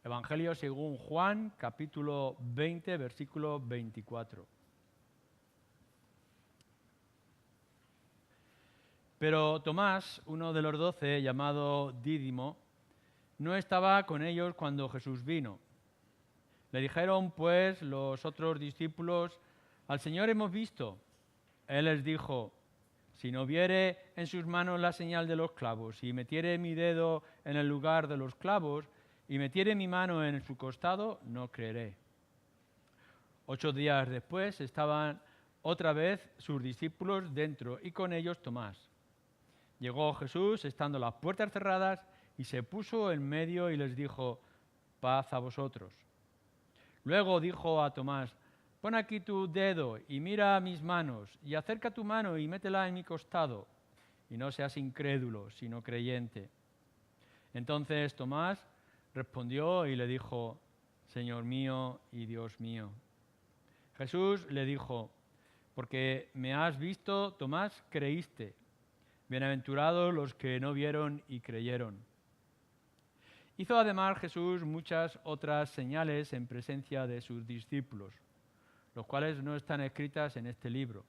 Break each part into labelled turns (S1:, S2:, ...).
S1: Evangelio según Juan, capítulo 20, versículo 24. Pero Tomás, uno de los 12, llamado Dídimo, no estaba con ellos cuando Jesús vino. Le dijeron, pues, los otros discípulos, «Al Señor hemos visto». Él les dijo, «Si no viere en sus manos la señal de los clavos, y metiere mi dedo en el lugar de los clavos, y metiere mi mano en su costado, no creeré». 8 días después estaban otra vez sus discípulos dentro, y con ellos Tomás. Llegó Jesús, estando las puertas cerradas, y se puso en medio y les dijo, «Paz a vosotros». Luego dijo a Tomás, «Pon aquí tu dedo y mira mis manos, y acerca tu mano y métela en mi costado, y no seas incrédulo, sino creyente». Entonces Tomás respondió y le dijo, «Señor mío y Dios mío». Jesús le dijo, «Porque me has visto, Tomás, creíste. Bienaventurados los que no vieron y creyeron». Hizo además Jesús muchas otras señales en presencia de sus discípulos, los cuales no están escritas en este libro.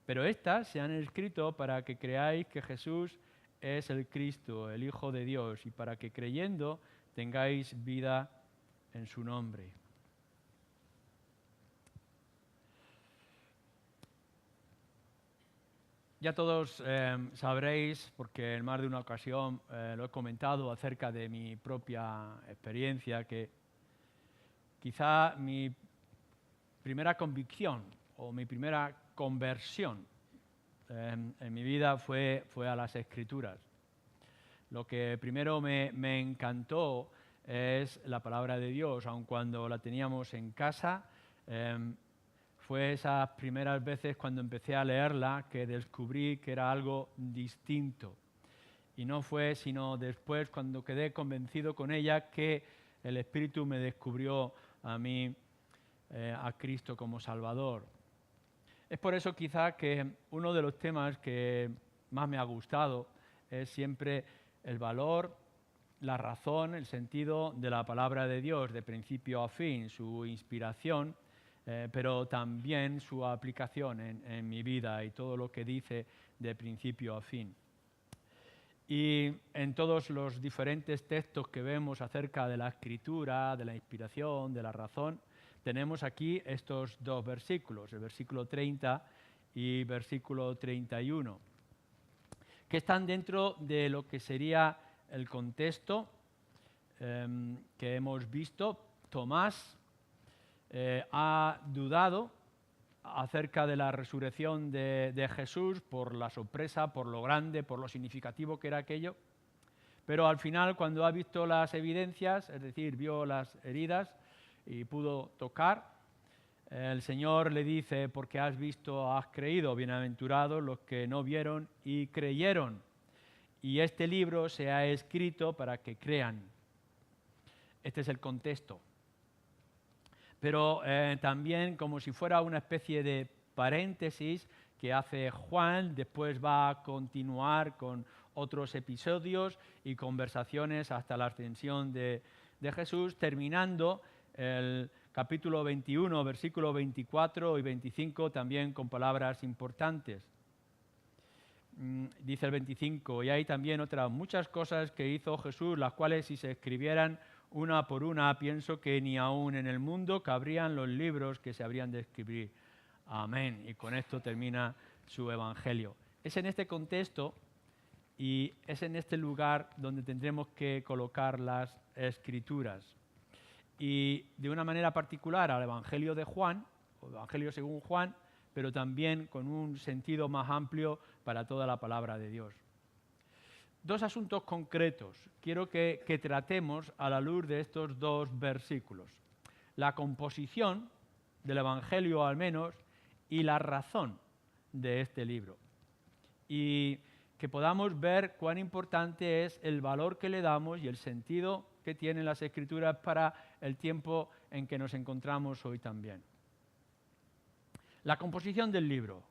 S1: Pero estas se han escrito para que creáis que Jesús es el Cristo, el Hijo de Dios, y para que creyendo tengáis vida en su nombre. Ya todos sabréis, porque en más de una ocasión lo he comentado acerca de mi propia experiencia, que quizá mi primera convicción o mi primera conversión en mi vida fue a las Escrituras. Lo que primero me encantó es la palabra de Dios, aun cuando la teníamos en casa. Fue esas primeras veces cuando empecé a leerla que descubrí que era algo distinto. Y no fue sino después, cuando quedé convencido con ella, que el Espíritu me descubrió a mí, a Cristo como Salvador. Es por eso quizá que uno de los temas que más me ha gustado es siempre el valor, la razón, el sentido de la palabra de Dios, de principio a fin, su inspiración, pero también su aplicación en mi vida y todo lo que dice de principio a fin. Y en todos los diferentes textos que vemos acerca de la Escritura, de la inspiración, de la razón, tenemos aquí estos dos versículos, el versículo 30 y versículo 31, que están dentro de lo que sería el contexto que hemos visto. Tomás ha dudado acerca de la resurrección de Jesús por la sorpresa, por lo grande, por lo significativo que era aquello. Pero al final, cuando ha visto las evidencias, es decir, vio las heridas y pudo tocar, el Señor le dice, porque has visto, has creído, bienaventurados los que no vieron y creyeron. Y este libro se ha escrito para que crean. Este es el contexto. Pero también, como si fuera una especie de paréntesis que hace Juan, después va a continuar con otros episodios y conversaciones hasta la ascensión de Jesús, terminando el capítulo 21, versículos 24 y 25, también con palabras importantes. Dice el 25, y hay también otras muchas cosas que hizo Jesús, las cuales si se escribieran una por una, pienso que ni aún en el mundo cabrían los libros que se habrían de escribir. Amén. Y con esto termina su evangelio. Es en este contexto y es en este lugar donde tendremos que colocar las Escrituras. Y de una manera particular al evangelio de Juan, o evangelio según Juan, pero también con un sentido más amplio para toda la palabra de Dios. Dos asuntos concretos quiero que tratemos a la luz de estos dos versículos. La composición del Evangelio, al menos, y la razón de este libro. Y que podamos ver cuán importante es el valor que le damos y el sentido que tienen las Escrituras para el tiempo en que nos encontramos hoy también. La composición del libro.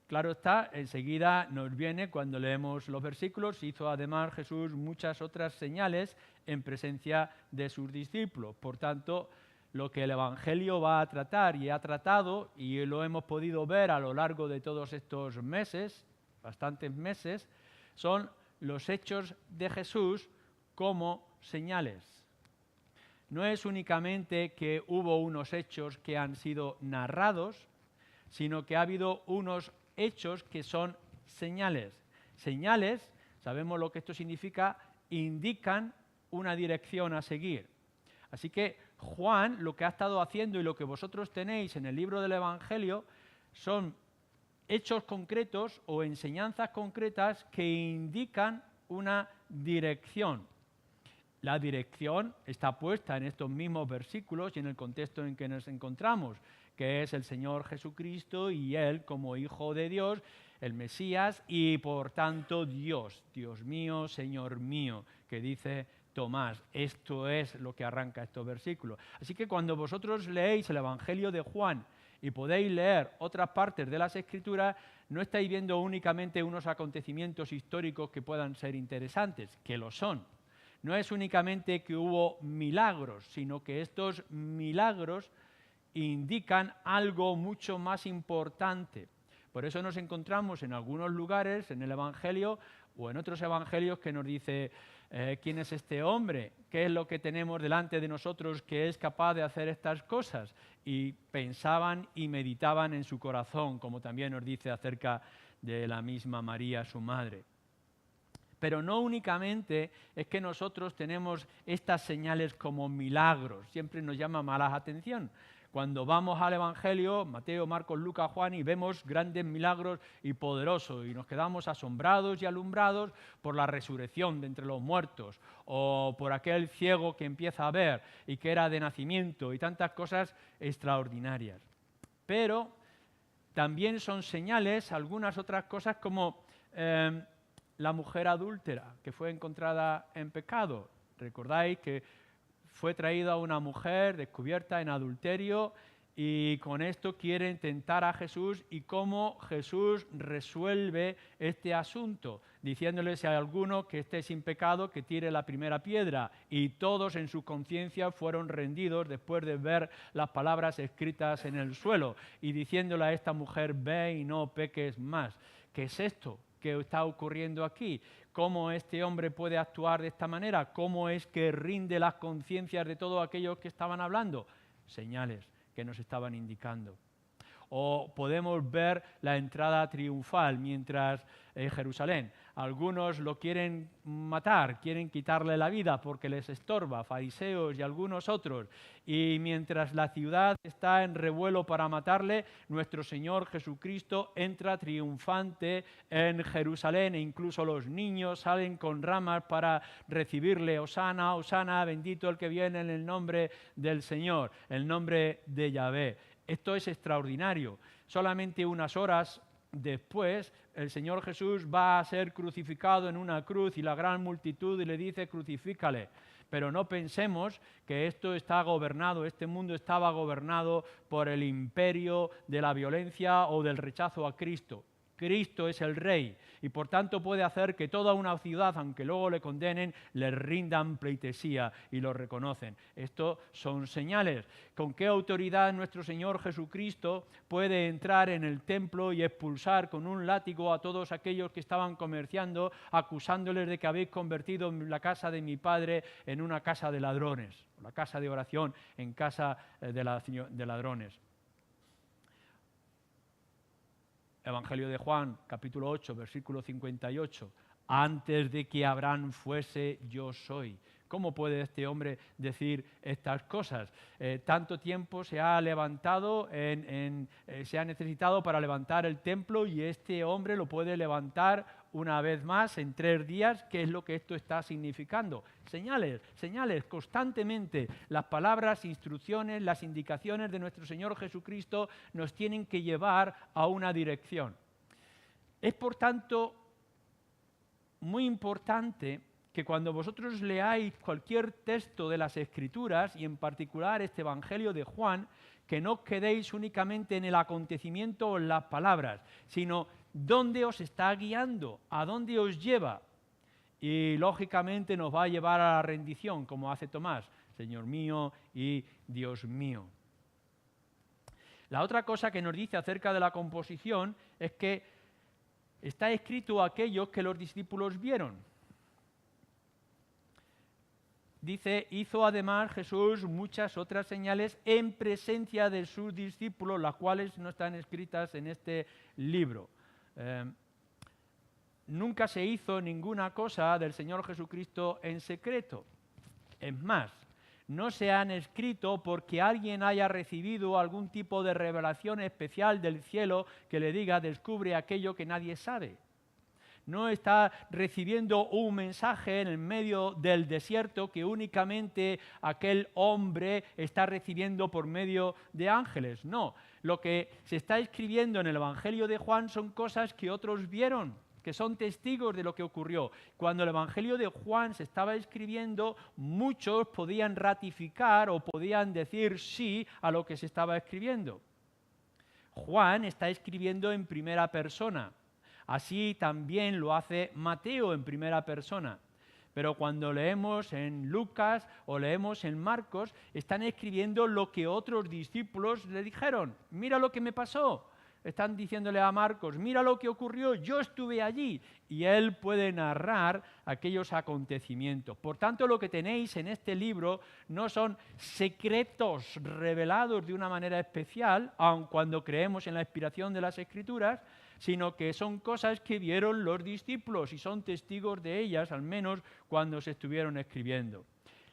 S1: claro está, enseguida nos viene, cuando leemos los versículos, hizo además Jesús muchas otras señales en presencia de sus discípulos. Por tanto, lo que el Evangelio va a tratar y ha tratado, y lo hemos podido ver a lo largo de todos estos meses, bastantes meses, son los hechos de Jesús como señales. No es únicamente que hubo unos hechos que han sido narrados, sino que ha habido unos hechos que son señales. Señales, sabemos lo que esto significa, indican una dirección a seguir. Así que Juan lo que ha estado haciendo y lo que vosotros tenéis en el libro del Evangelio son hechos concretos o enseñanzas concretas que indican una dirección. La dirección está puesta en estos mismos versículos y en el contexto en que nos encontramos, que es el Señor Jesucristo y Él como Hijo de Dios, el Mesías y por tanto Dios, Dios mío, Señor mío, que dice Tomás. Esto es lo que arranca estos versículos. Así que cuando vosotros leéis el Evangelio de Juan y podéis leer otras partes de las Escrituras, no estáis viendo únicamente unos acontecimientos históricos que puedan ser interesantes, que lo son. No es únicamente que hubo milagros, sino que estos milagros indican algo mucho más importante. Por eso nos encontramos en algunos lugares en el Evangelio o en otros evangelios que nos dice ¿quién es este hombre? ¿Qué es lo que tenemos delante de nosotros que es capaz de hacer estas cosas? Y pensaban y meditaban en su corazón, como también nos dice acerca de la misma María, su madre. Pero no únicamente es que nosotros tenemos estas señales como milagros, siempre nos llama más la atención. Cuando vamos al Evangelio, Mateo, Marcos, Lucas, Juan, y vemos grandes milagros y poderosos, y nos quedamos asombrados y alumbrados por la resurrección de entre los muertos, o por aquel ciego que empieza a ver y que era de nacimiento, y tantas cosas extraordinarias. Pero también son señales algunas otras cosas como la mujer adúltera que fue encontrada en pecado. Recordáis que fue traída una mujer descubierta en adulterio y con esto quieren tentar a Jesús y cómo Jesús resuelve este asunto, diciéndole si hay alguno que esté sin pecado que tire la primera piedra. Y todos en su conciencia fueron rendidos después de ver las palabras escritas en el suelo y diciéndole a esta mujer, ve y no peques más. ¿Qué es esto que está ocurriendo aquí? ¿Cómo este hombre puede actuar de esta manera? ¿Cómo es que rinde las conciencias de todos aquellos que estaban hablando? Señales que nos estaban indicando. O podemos ver la entrada triunfal mientras Jerusalén. Algunos lo quieren matar, quieren quitarle la vida porque les estorba, fariseos y algunos otros. Y mientras la ciudad está en revuelo para matarle, nuestro Señor Jesucristo entra triunfante en Jerusalén e incluso los niños salen con ramas para recibirle. Hosana, Hosana, bendito el que viene en el nombre del Señor, el nombre de Yahvé. Esto es extraordinario. Solamente unas horas después, el Señor Jesús va a ser crucificado en una cruz y la gran multitud le dice, crucifícale. Pero no pensemos que esto está gobernado, este mundo estaba gobernado por el imperio de la violencia o del rechazo a Cristo. Cristo es el Rey y por tanto puede hacer que toda una ciudad, aunque luego le condenen, le rindan pleitesía y lo reconocen. Esto son señales. ¿Con qué autoridad nuestro Señor Jesucristo puede entrar en el templo y expulsar con un látigo a todos aquellos que estaban comerciando, acusándoles de que habéis convertido la casa de mi Padre en una casa de ladrones, la casa de oración en casa de ladrones? Evangelio de Juan, capítulo 8, versículo 58. Antes de que Abraham fuese, yo soy. ¿Cómo puede este hombre decir estas cosas? Tanto tiempo se ha levantado, se ha necesitado para levantar el templo y este hombre lo puede levantar una vez más en 3 días. ¿Qué es lo que esto está significando? Señales, señales, constantemente. Las palabras, instrucciones, las indicaciones de nuestro Señor Jesucristo nos tienen que llevar a una dirección. Es por tanto muy importante que cuando vosotros leáis cualquier texto de las Escrituras, y en particular este Evangelio de Juan, que no quedéis únicamente en el acontecimiento o en las palabras, sino dónde os está guiando, a dónde os lleva. Y lógicamente nos va a llevar a la rendición, como hace Tomás, Señor mío y Dios mío. La otra cosa que nos dice acerca de la composición es que está escrito aquello que los discípulos vieron. Dice, hizo además Jesús muchas otras señales en presencia de sus discípulos, las cuales no están escritas en este libro. Nunca se hizo ninguna cosa del Señor Jesucristo en secreto. Es más, no se han escrito porque alguien haya recibido algún tipo de revelación especial del cielo que le diga, descubre aquello que nadie sabe. No está recibiendo un mensaje en el medio del desierto que únicamente aquel hombre está recibiendo por medio de ángeles. No, lo que se está escribiendo en el Evangelio de Juan son cosas que otros vieron, que son testigos de lo que ocurrió. Cuando el Evangelio de Juan se estaba escribiendo, muchos podían ratificar o podían decir sí a lo que se estaba escribiendo. Juan está escribiendo en primera persona. Así también lo hace Mateo en primera persona. Pero cuando leemos en Lucas o leemos en Marcos, están escribiendo lo que otros discípulos le dijeron. Mira lo que me pasó. Están diciéndole a Marcos, mira lo que ocurrió, yo estuve allí. Y él puede narrar aquellos acontecimientos. Por tanto, lo que tenéis en este libro no son secretos revelados de una manera especial, aun cuando creemos en la inspiración de las Escrituras, sino que son cosas que vieron los discípulos y son testigos de ellas, al menos cuando se estuvieron escribiendo.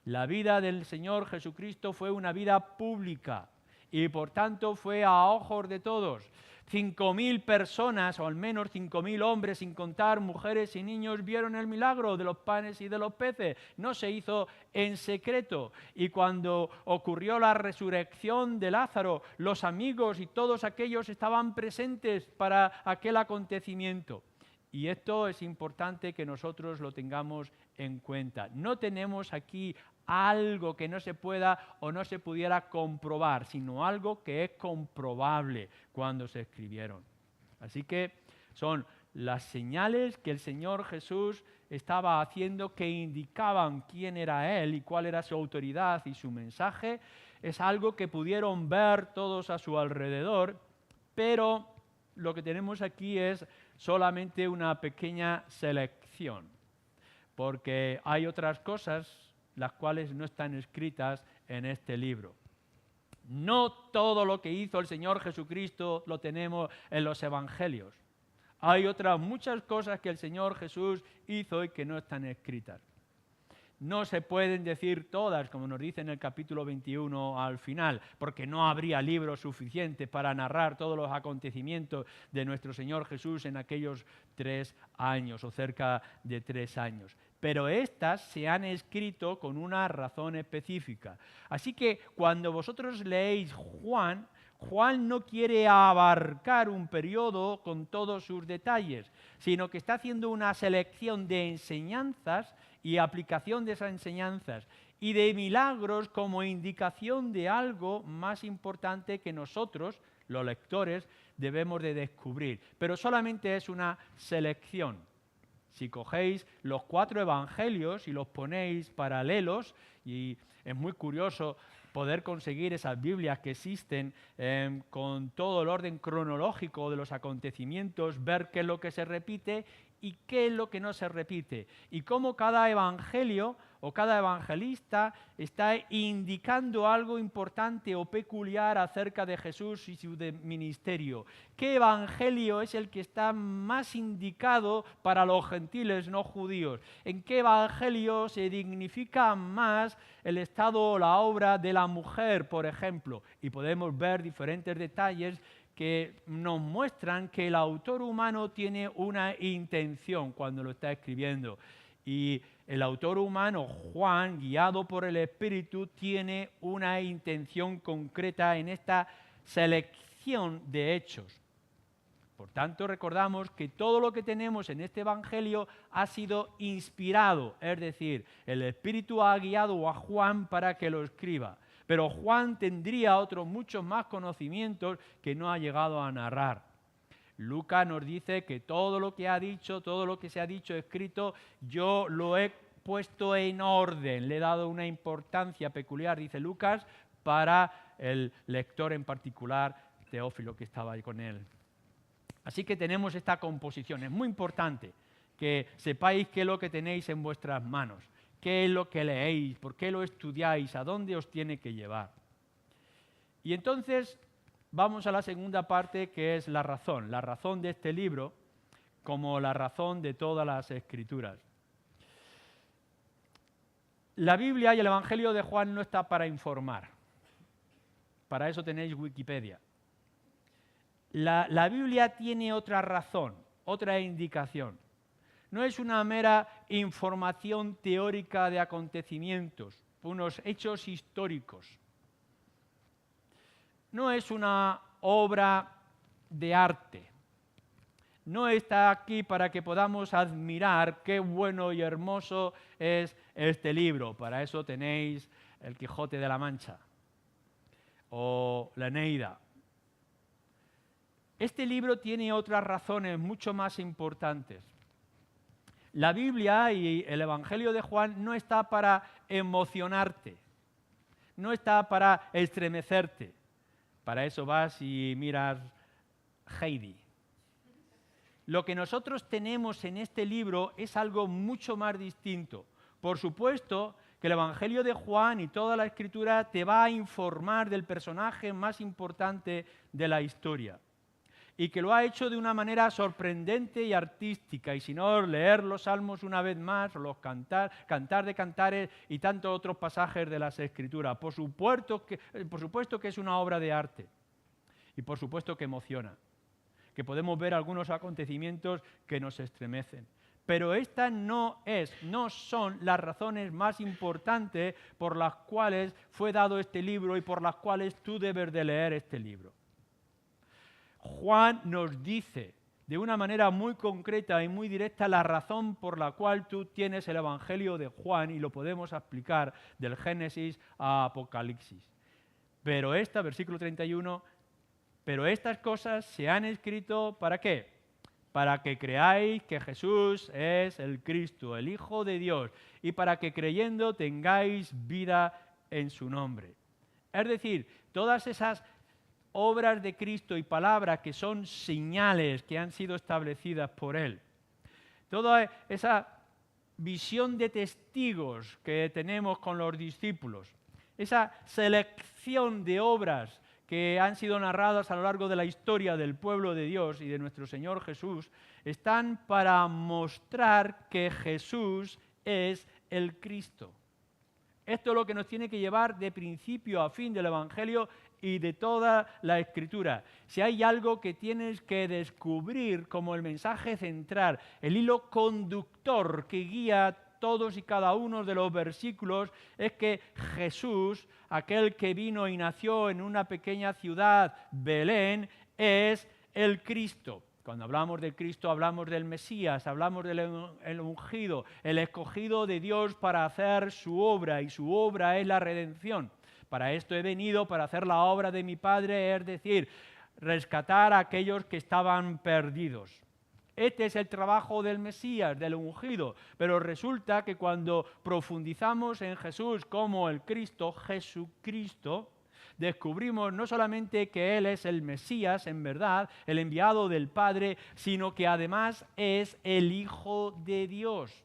S1: La vida del Señor Jesucristo fue una vida pública y por tanto fue a ojos de todos. 5.000 personas, o al menos 5.000 hombres, sin contar mujeres y niños, vieron el milagro de los panes y de los peces. No se hizo en secreto. Y cuando ocurrió la resurrección de Lázaro, los amigos y todos aquellos estaban presentes para aquel acontecimiento. Y esto es importante que nosotros lo tengamos en cuenta. No tenemos aquí algo que no se pueda o no se pudiera comprobar, sino algo que es comprobable cuando se escribieron. Así que son las señales que el Señor Jesús estaba haciendo que indicaban quién era Él y cuál era su autoridad y su mensaje. Es algo que pudieron ver todos a su alrededor, pero lo que tenemos aquí es solamente una pequeña selección, porque hay otras cosas las cuales no están escritas en este libro. No todo lo que hizo el Señor Jesucristo lo tenemos en los Evangelios. Hay otras muchas cosas que el Señor Jesús hizo y que no están escritas. No se pueden decir todas, como nos dice en el capítulo 21 al final, porque no habría libros suficientes para narrar todos los acontecimientos de nuestro Señor Jesús en aquellos 3 años o cerca de 3 años. Pero estas se han escrito con una razón específica. Así que cuando vosotros leéis Juan, Juan no quiere abarcar un periodo con todos sus detalles, sino que está haciendo una selección de enseñanzas y aplicación de esas enseñanzas y de milagros como indicación de algo más importante que nosotros, los lectores, debemos de descubrir. Pero solamente es una selección. Si cogéis los 4 evangelios y los ponéis paralelos, y es muy curioso poder conseguir esas Biblias que existen con todo el orden cronológico de los acontecimientos, ver qué es lo que se repite y qué es lo que no se repite, y cómo cada evangelio o cada evangelista está indicando algo importante o peculiar acerca de Jesús y su ministerio. ¿Qué evangelio es el que está más indicado para los gentiles no judíos? ¿En qué evangelio se dignifica más el estado o la obra de la mujer, por ejemplo? Y podemos ver diferentes detalles que nos muestran que el autor humano tiene una intención cuando lo está escribiendo. Y el autor humano, Juan, guiado por el Espíritu, tiene una intención concreta en esta selección de hechos. Por tanto, recordamos que todo lo que tenemos en este Evangelio ha sido inspirado, es decir, el Espíritu ha guiado a Juan para que lo escriba. Pero Juan tendría otros muchos más conocimientos que no ha llegado a narrar. Lucas nos dice que todo lo que ha dicho, todo lo que se ha dicho, escrito, yo lo he puesto en orden, le he dado una importancia peculiar, dice Lucas, para el lector en particular, Teófilo, que estaba ahí con él. Así que tenemos esta composición. Es muy importante que sepáis qué es lo que tenéis en vuestras manos, qué es lo que leéis, por qué lo estudiáis, a dónde os tiene que llevar. Y entonces vamos a la segunda parte, que es la razón de este libro, como la razón de todas las Escrituras. La Biblia y el Evangelio de Juan no está para informar. Para eso tenéis Wikipedia. La Biblia tiene otra razón, otra indicación. No es una mera información teórica de acontecimientos, unos hechos históricos. No es una obra de arte. No está aquí para que podamos admirar qué bueno y hermoso es este libro. Para eso tenéis El Quijote de la Mancha o la Eneida. Este libro tiene otras razones mucho más importantes. La Biblia y el Evangelio de Juan no está para emocionarte, no está para estremecerte. Para eso vas y miras Heidi. Lo que nosotros tenemos en este libro es algo mucho más distinto. Por supuesto que el Evangelio de Juan y toda la Escritura te va a informar del personaje más importante de la historia. Y que lo ha hecho de una manera sorprendente y artística. Y si no, leer los Salmos una vez más, o los Cantar de Cantares y tantos otros pasajes de las Escrituras. Por supuesto que es una obra de arte. Y por supuesto que emociona. Que podemos ver algunos acontecimientos que nos estremecen. Pero estas no son las razones más importantes por las cuales fue dado este libro y por las cuales tú debes de leer este libro. Juan nos dice de una manera muy concreta y muy directa la razón por la cual tú tienes el Evangelio de Juan y lo podemos aplicar del Génesis a Apocalipsis. Pero versículo 31, pero estas cosas se han escrito ¿para qué? Para que creáis que Jesús es el Cristo, el Hijo de Dios, y para que creyendo tengáis vida en su nombre. Es decir, todas esas obras de Cristo y palabras que son señales que han sido establecidas por Él. Toda esa visión de testigos que tenemos con los discípulos, esa selección de obras que han sido narradas a lo largo de la historia del pueblo de Dios y de nuestro Señor Jesús, están para mostrar que Jesús es el Cristo. Esto es lo que nos tiene que llevar de principio a fin del Evangelio y de toda la Escritura. Si hay algo que tienes que descubrir como el mensaje central, el hilo conductor que guía todos y cada uno de los versículos, es que Jesús, aquel que vino y nació en una pequeña ciudad, Belén, es el Cristo. Cuando hablamos del Cristo, hablamos del Mesías, hablamos del ungido, el escogido de Dios para hacer su obra, y su obra es la redención. Para esto he venido, para hacer la obra de mi Padre, es decir, rescatar a aquellos que estaban perdidos. Este es el trabajo del Mesías, del ungido, pero resulta que cuando profundizamos en Jesús como el Cristo, Jesucristo, descubrimos no solamente que Él es el Mesías, en verdad, el enviado del Padre, sino que además es el Hijo de Dios.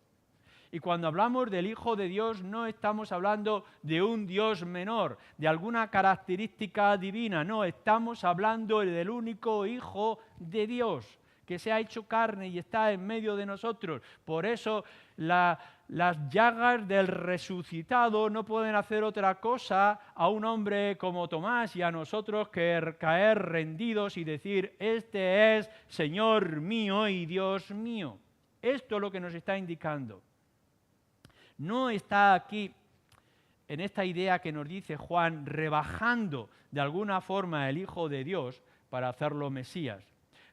S1: Y cuando hablamos del Hijo de Dios no estamos hablando de un Dios menor, de alguna característica divina, no, estamos hablando del único Hijo de Dios, que se ha hecho carne y está en medio de nosotros. Por eso las llagas del resucitado no pueden hacer otra cosa a un hombre como Tomás y a nosotros que caer rendidos y decir, este es Señor mío y Dios mío. Esto es lo que nos está indicando. No está aquí, en esta idea que nos dice Juan, rebajando de alguna forma el Hijo de Dios para hacerlo Mesías,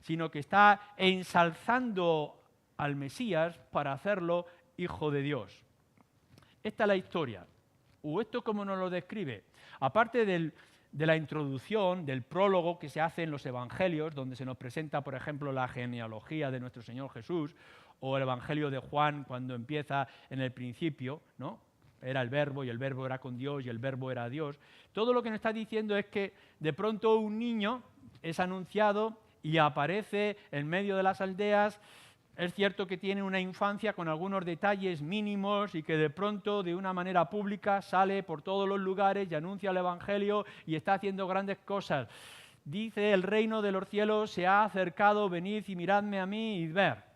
S1: sino que está ensalzando al Mesías para hacerlo Hijo de Dios. Esta es la historia, o esto como nos lo describe. Aparte de la introducción, del prólogo que se hace en los evangelios, donde se nos presenta, por ejemplo, la genealogía de nuestro Señor Jesús, o el evangelio de Juan cuando empieza en el principio, ¿no? Era el verbo y el verbo era con Dios y el verbo era Dios. Todo lo que nos está diciendo es que de pronto un niño es anunciado y aparece en medio de las aldeas. Es cierto que tiene una infancia con algunos detalles mínimos y que de pronto, de una manera pública, sale por todos los lugares y anuncia el Evangelio y está haciendo grandes cosas. Dice, el reino de los cielos se ha acercado, venid y miradme a mí y ver.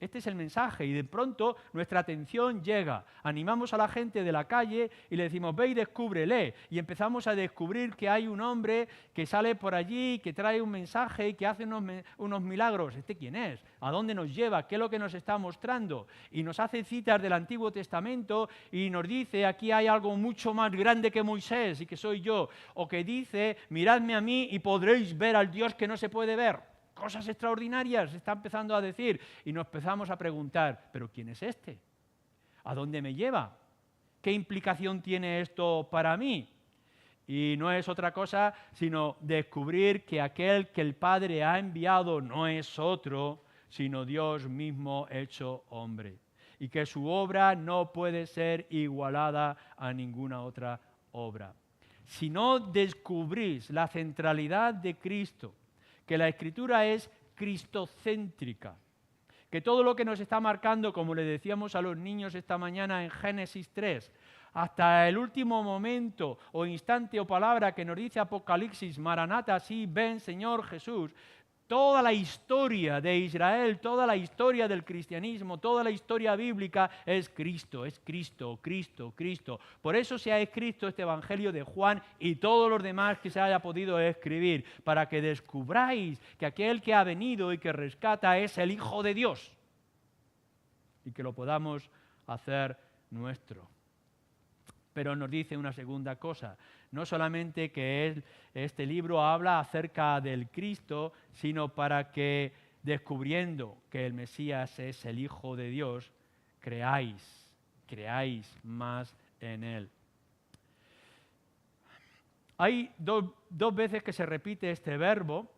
S1: Este es el mensaje y de pronto nuestra atención llega. Animamos a la gente de la calle y le decimos, ve y descúbrele. Y empezamos a descubrir que hay un hombre que sale por allí, que trae un mensaje y que hace unos milagros. ¿Este quién es? ¿A dónde nos lleva? ¿Qué es lo que nos está mostrando? Y nos hace citas del Antiguo Testamento y nos dice, aquí hay algo mucho más grande que Moisés y que soy yo. O que dice, miradme a mí y podréis ver al Dios que no se puede ver. Cosas extraordinarias se está empezando a decir y nos empezamos a preguntar, ¿pero quién es este? ¿A dónde me lleva? ¿Qué implicación tiene esto para mí? Y no es otra cosa sino descubrir que aquel que el Padre ha enviado no es otro, sino Dios mismo hecho hombre. Y que su obra no puede ser igualada a ninguna otra obra. Si no descubrís la centralidad de Cristo, que la Escritura es cristocéntrica, que todo lo que nos está marcando, como le decíamos a los niños esta mañana en Génesis 3, hasta el último momento o instante o palabra que nos dice Apocalipsis, Maranata, sí, ven Señor Jesús, toda la historia de Israel, toda la historia del cristianismo, toda la historia bíblica es Cristo, Cristo, Cristo. Por eso se ha escrito este Evangelio de Juan y todos los demás que se haya podido escribir, para que descubráis que aquel que ha venido y que rescata es el Hijo de Dios y que lo podamos hacer nuestro. Pero nos dice una segunda cosa, no solamente que este libro habla acerca del Cristo, sino para que, descubriendo que el Mesías es el Hijo de Dios, creáis más en Él. Hay dos veces que se repite este verbo,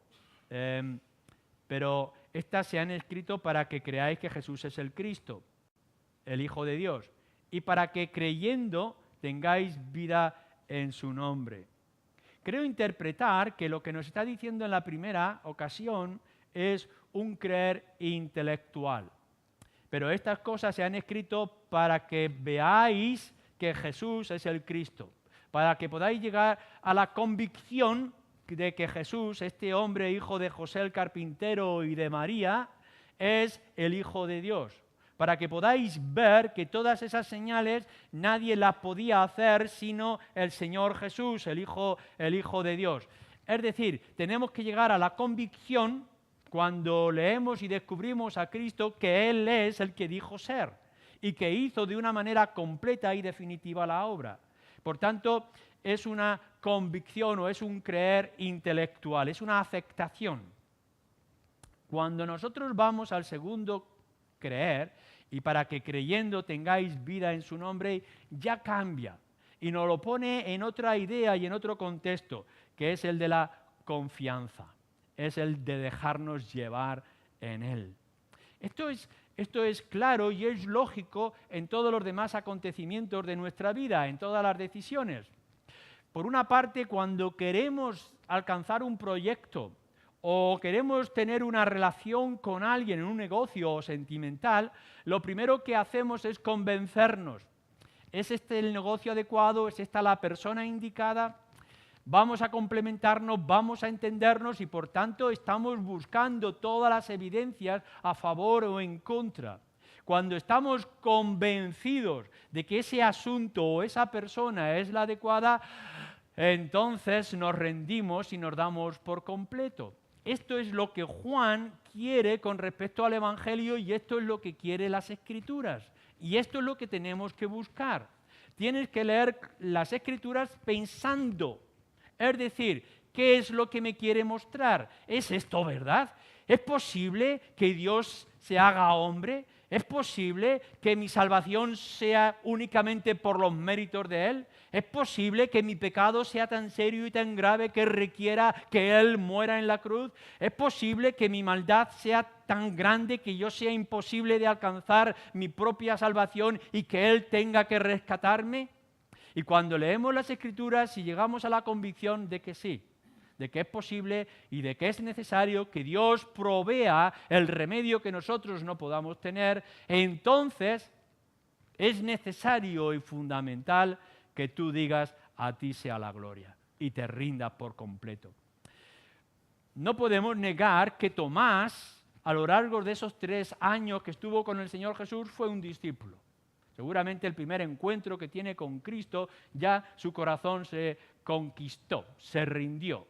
S1: pero estas se han escrito para que creáis que Jesús es el Cristo, el Hijo de Dios, y para que creyendo tengáis vida en su nombre. Creo interpretar que lo que nos está diciendo en la primera ocasión es un creer intelectual. Pero estas cosas se han escrito para que veáis que Jesús es el Cristo, para que podáis llegar a la convicción de que Jesús, este hombre hijo de José el carpintero y de María, es el Hijo de Dios. Para que podáis ver que todas esas señales nadie las podía hacer sino el Señor Jesús, el Hijo de Dios. Es decir, tenemos que llegar a la convicción cuando leemos y descubrimos a Cristo que Él es el que dijo ser y que hizo de una manera completa y definitiva la obra. Por tanto, es una convicción o es un creer intelectual, es una aceptación. Cuando nosotros vamos al segundo creer, y para que creyendo tengáis vida en su nombre, ya cambia y nos lo pone en otra idea y en otro contexto, que es el de la confianza, es el de dejarnos llevar en Él. Esto es claro y es lógico en todos los demás acontecimientos de nuestra vida, en todas las decisiones. Por una parte, cuando queremos alcanzar un proyecto o queremos tener una relación con alguien en un negocio o sentimental, lo primero que hacemos es convencernos. ¿Es este el negocio adecuado? ¿Es esta la persona indicada? Vamos a complementarnos, vamos a entendernos y por tanto estamos buscando todas las evidencias a favor o en contra. Cuando estamos convencidos de que ese asunto o esa persona es la adecuada, entonces nos rendimos y nos damos por completo. Esto es lo que Juan quiere con respecto al Evangelio y esto es lo que quiere las Escrituras. Y esto es lo que tenemos que buscar. Tienes que leer las Escrituras pensando. Es decir, ¿qué es lo que me quiere mostrar? ¿Es esto verdad? ¿Es posible que Dios se haga hombre? ¿Es posible que mi salvación sea únicamente por los méritos de Él? ¿Es posible que mi pecado sea tan serio y tan grave que requiera que Él muera en la cruz? ¿Es posible que mi maldad sea tan grande que yo sea imposible de alcanzar mi propia salvación y que Él tenga que rescatarme? Y cuando leemos las Escrituras y llegamos a la convicción de que sí, de que es posible y de que es necesario que Dios provea el remedio que nosotros no podamos tener, entonces es necesario y fundamental que tú digas: a ti sea la gloria, y te rindas por completo. No podemos negar que Tomás, a lo largo de esos 3 años que estuvo con el Señor Jesús, fue un discípulo. Seguramente el primer encuentro que tiene con Cristo, ya su corazón se conquistó, se rindió.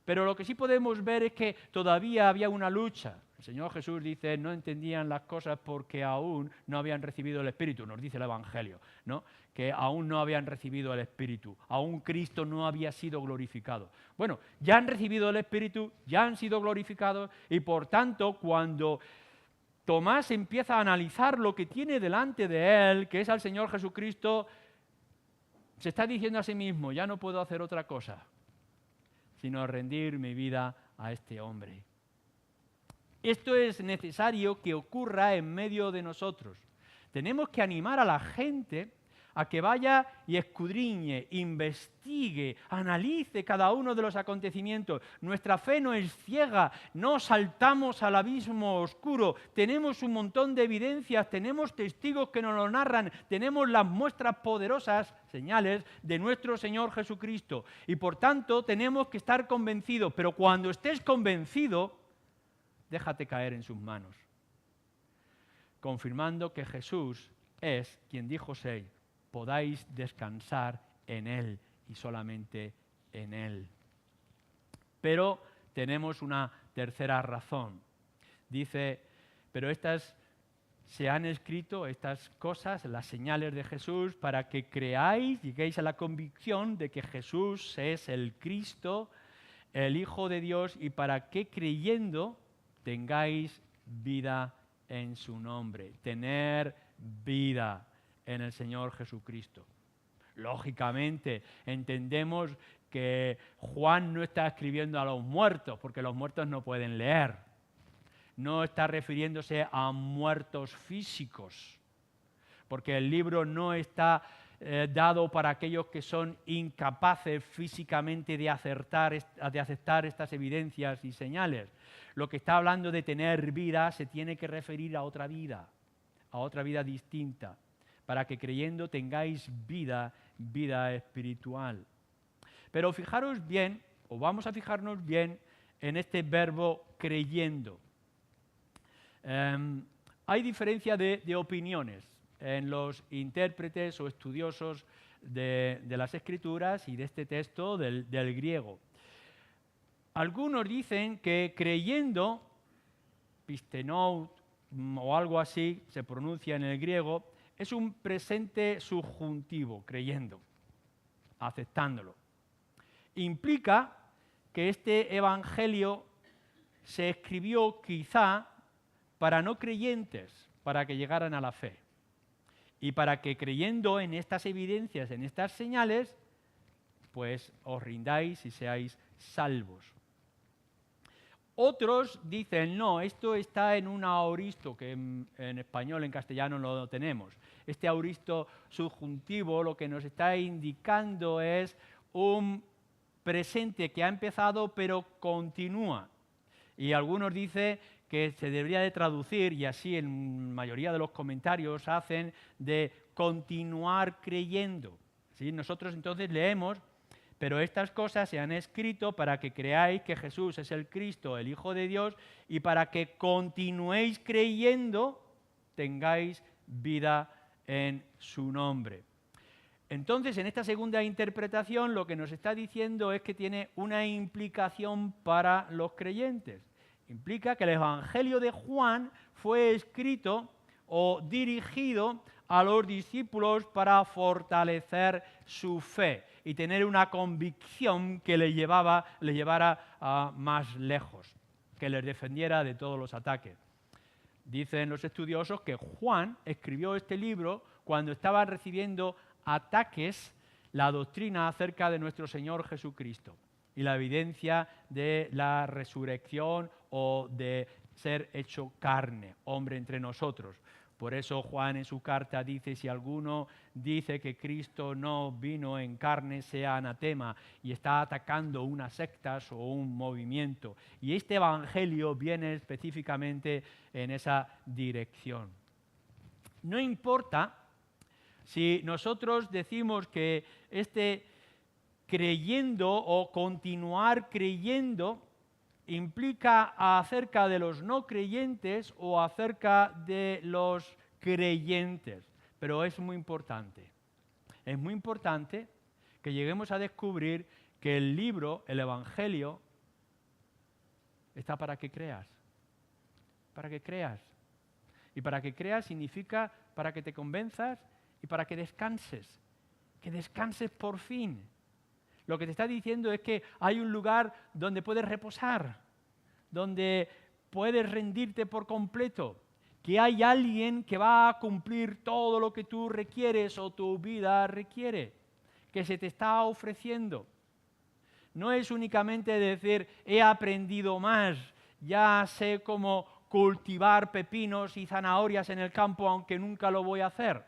S1: Pero lo que sí podemos ver es que todavía había una lucha. El Señor Jesús dice: no entendían las cosas porque aún no habían recibido el Espíritu, nos dice el Evangelio, ¿no? Que aún no habían recibido el Espíritu, aún Cristo no había sido glorificado. Bueno, ya han recibido el Espíritu, ya han sido glorificados, y por tanto, cuando Tomás empieza a analizar lo que tiene delante de él, que es al Señor Jesucristo, se está diciendo a sí mismo: ya no puedo hacer otra cosa sino rendir mi vida a este hombre. Esto es necesario que ocurra en medio de nosotros. Tenemos que animar a la gente a que vaya y escudriñe, investigue, analice cada uno de los acontecimientos. Nuestra fe no es ciega, no saltamos al abismo oscuro. Tenemos un montón de evidencias, tenemos testigos que nos lo narran, tenemos las muestras poderosas, señales de nuestro Señor Jesucristo. Y por tanto tenemos que estar convencidos, pero cuando estés convencido, déjate caer en sus manos, confirmando que Jesús es quien dijo ser: podáis descansar en Él y solamente en Él. Pero tenemos una tercera razón. Dice: pero estas se han escrito, estas cosas, las señales de Jesús, para que creáis, lleguéis a la convicción de que Jesús es el Cristo, el Hijo de Dios, y para que creyendo tengáis vida en su nombre. Tener vida en el Señor Jesucristo. Lógicamente, entendemos que Juan no está escribiendo a los muertos, porque los muertos no pueden leer. No está refiriéndose a muertos físicos, porque el libro no está dado para aquellos que son incapaces físicamente de aceptar estas evidencias y señales. Lo que está hablando de tener vida se tiene que referir a otra vida distinta, para que creyendo tengáis vida espiritual. Pero fijaros bien, o vamos a fijarnos bien en este verbo creyendo. Hay diferencia de opiniones en los intérpretes o estudiosos de las Escrituras y de este texto del griego. Algunos dicen que creyendo, pistenou o algo así se pronuncia en el griego, es un presente subjuntivo, creyendo, aceptándolo. Implica que este evangelio se escribió quizá para no creyentes, para que llegaran a la fe. Y para que creyendo en estas evidencias, en estas señales, pues os rindáis y seáis salvos. Otros dicen: no, esto está en un aoristo, que en español, en castellano no lo tenemos. Este aoristo subjuntivo lo que nos está indicando es un presente que ha empezado pero continúa. Y algunos dicen que se debería de traducir, y así en mayoría de los comentarios hacen, de continuar creyendo. ¿Sí? Nosotros entonces leemos: pero estas cosas se han escrito para que creáis que Jesús es el Cristo, el Hijo de Dios, y para que continuéis creyendo, tengáis vida en su nombre. Entonces, en esta segunda interpretación, lo que nos está diciendo es que tiene una implicación para los creyentes. Implica que el Evangelio de Juan fue escrito o dirigido a los discípulos para fortalecer su fe y tener una convicción que le llevara más lejos, que les defendiera de todos los ataques. Dicen los estudiosos que Juan escribió este libro cuando estaba recibiendo ataques la doctrina acerca de nuestro Señor Jesucristo y la evidencia de la resurrección o de ser hecho carne, hombre entre nosotros. Por eso Juan en su carta dice, si alguno dice que Cristo no vino en carne, sea anatema, y está atacando unas sectas o un movimiento. Y este evangelio viene específicamente en esa dirección. No importa si nosotros decimos que creyendo o continuar creyendo implica acerca de los no creyentes o acerca de los creyentes, pero es muy importante. Es muy importante que lleguemos a descubrir que el libro, el Evangelio, está para que creas. Para que creas. Y para que creas significa para que te convenzas y para que descanses. Que descanses por fin. Lo que te está diciendo es que hay un lugar donde puedes reposar, donde puedes rendirte por completo, que hay alguien que va a cumplir todo lo que tú requieres o tu vida requiere, que se te está ofreciendo. No es únicamente decir, he aprendido más, ya sé cómo cultivar pepinos y zanahorias en el campo aunque nunca lo voy a hacer,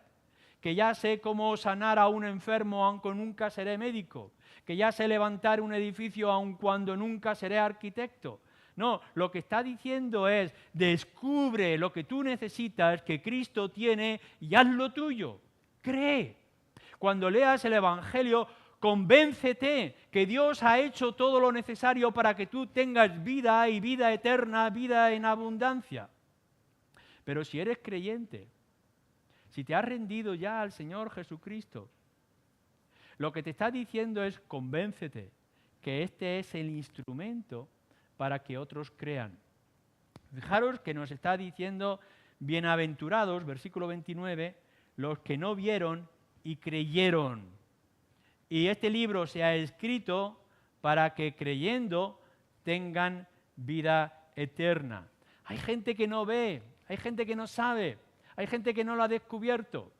S1: que ya sé cómo sanar a un enfermo aunque nunca seré médico, que ya sé levantar un edificio aun cuando nunca seré arquitecto. No, lo que está diciendo es, descubre lo que tú necesitas, que Cristo tiene, y hazlo tuyo. Cree. Cuando leas el Evangelio, convéncete que Dios ha hecho todo lo necesario para que tú tengas vida y vida eterna, vida en abundancia. Pero si eres creyente, si te has rendido ya al Señor Jesucristo, lo que te está diciendo es convéncete que este es el instrumento para que otros crean. Fijaros que nos está diciendo, bienaventurados, versículo 29, los que no vieron y creyeron. Y este libro se ha escrito para que creyendo tengan vida eterna. Hay gente que no ve, hay gente que no sabe, hay gente que no lo ha descubierto.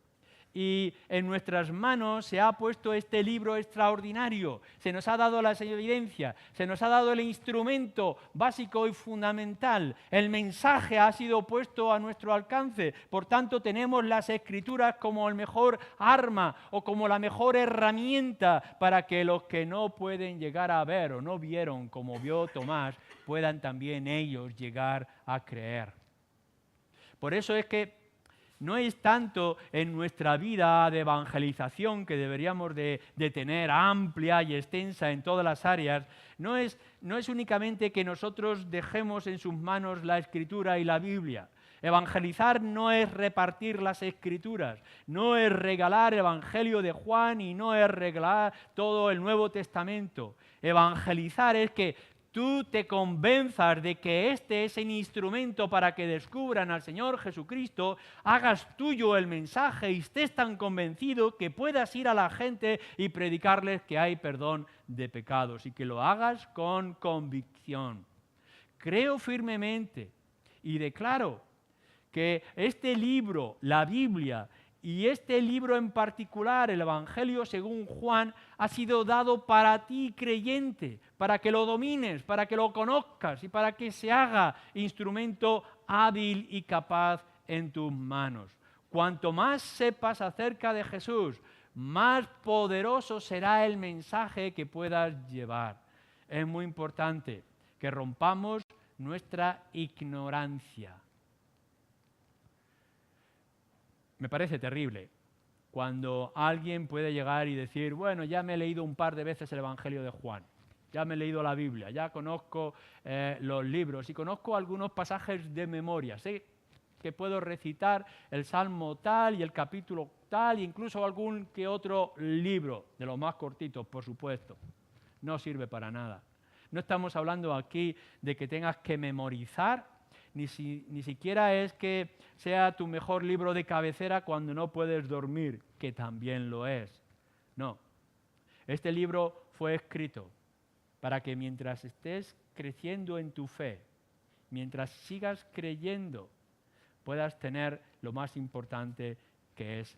S1: Y en nuestras manos se ha puesto este libro extraordinario. Se nos ha dado las evidencias, se nos ha dado el instrumento básico y fundamental. El mensaje ha sido puesto a nuestro alcance. Por tanto, tenemos las Escrituras como el mejor arma o como la mejor herramienta para que los que no pueden llegar a ver o no vieron como vio Tomás, puedan también ellos llegar a creer. Por eso es que no es tanto en nuestra vida de evangelización que deberíamos de tener amplia y extensa en todas las áreas, no es únicamente que nosotros dejemos en sus manos la Escritura y la Biblia. Evangelizar no es repartir las Escrituras, no es regalar el Evangelio de Juan y no es regalar todo el Nuevo Testamento. Evangelizar es que tú te convenzas de que este es el instrumento para que descubran al Señor Jesucristo, hagas tuyo el mensaje y estés tan convencido que puedas ir a la gente y predicarles que hay perdón de pecados y que lo hagas con convicción. Creo firmemente y declaro que este libro, la Biblia, y este libro en particular, el Evangelio según Juan, ha sido dado para ti, creyente, para que lo domines, para que lo conozcas y para que se haga instrumento hábil y capaz en tus manos. Cuanto más sepas acerca de Jesús, más poderoso será el mensaje que puedas llevar. Es muy importante que rompamos nuestra ignorancia. Me parece terrible cuando alguien puede llegar y decir, bueno, ya me he leído un par de veces el Evangelio de Juan, ya me he leído la Biblia, ya conozco los libros y conozco algunos pasajes de memoria, sé que puedo recitar el Salmo tal y el capítulo tal, e incluso algún que otro libro, de los más cortitos, por supuesto. No sirve para nada. No estamos hablando aquí de que tengas que memorizar, ni siquiera es que sea tu mejor libro de cabecera cuando no puedes dormir, que también lo es. No. Este libro fue escrito para que mientras estés creciendo en tu fe, mientras sigas creyendo, puedas tener lo más importante, que es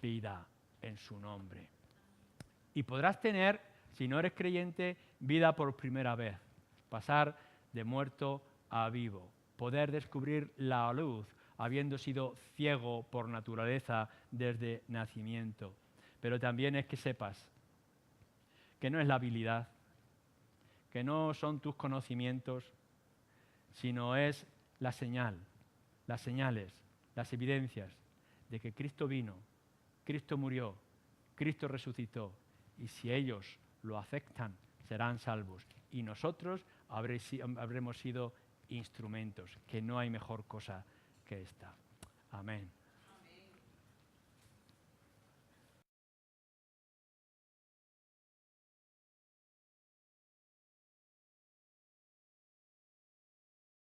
S1: vida en su nombre. Y podrás tener, si no eres creyente, vida por primera vez, pasar de muerto a vivo, poder descubrir la luz, habiendo sido ciego por naturaleza desde nacimiento. Pero también es que sepas que no es la habilidad, que no son tus conocimientos, sino es la señal, las señales, las evidencias de que Cristo vino, Cristo murió, Cristo resucitó, y si ellos lo aceptan, serán salvos. Y nosotros habremos sido instrumentos, que no hay mejor cosa que esta. Amén.